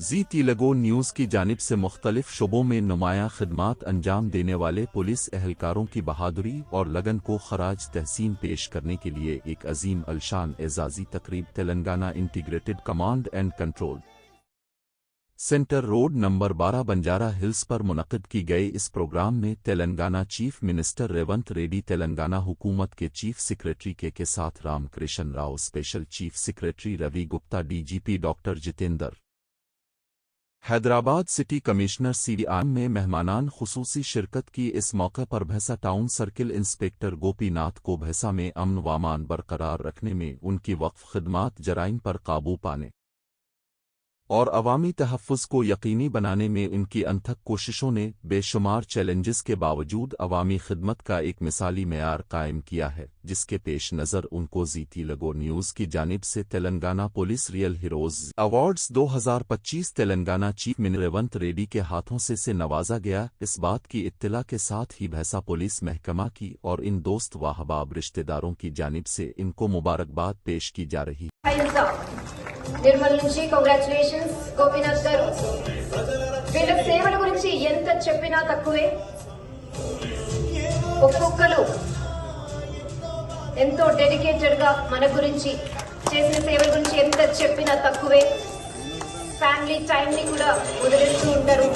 जी Telugu news की जानिब से मुख्तलिफ शुबों में नुमायां खिदमात अंजाम देने वाले पुलिस एहलकारों की बहादुरी और लगन को खराज तहसीन पेश करने के लिए एक अजीम अलशान एजाज़ी तकरीब Telangana integrated command and control centre road number 12 Banjara hills पर मुनक़िद की गई। इस प्रोग्राम में तेलंगाना चीफ मिनिस्टर रेवंत रेड्डी, तेलंगाना हुकूमत के चीफ सेक्रेटरी के साथ Ramakrishna Rao, special chief secretary Ravi Gupta, DGP doctor Jitendra, Hyderabad city commissioner CDR में मेहमानान खुसूसी शिरकत की। इस मौके पर भैंसा टाउन सर्किल इंस्पेक्टर गोपीनाथ को भैंसा में अमन व अमान बरकरार रखने में उनकी वक्फ खिदमात, जराइम पर काबू पाने और अवामी तहफ़्फ़ुज़ को यकीनी बनाने में उनकी अनथक कोशिशों ने बेशुमार चैलेंजेस के बावजूद अवामी खिदमत का एक मिसाली मेयार कायम किया है, जिसके पेश नज़र उनको जी तेलुगु न्यूज़ की जानिब से Telangana police real heroes awards 2025 Telangana chief minister Revanth Reddy के हाथों से नवाजा गया। इस बात की इत्तला के साथ ही भैंसा पुलिस महकमा की और इन दोस्त व अहबाब रिश्तेदारों की जानिब से इनको मुबारकबाद पेश की जा रही है। నిర్మల్ నుంచి కంగ్రాచులేషన్స్ గోపీనాథ్ గారు. వీళ్ళ సేవల గురించి ఎంత చెప్పినా తక్కువే. ఒక్కొక్కరు ఎంతో డెడికేటెడ్ గా మన గురించి చేసిన సేవల గురించి ఎంత చెప్పినా తక్కువే. ఫ్యామిలీ టైం ని కూడా వదిలేస్తూ ఉంటారు.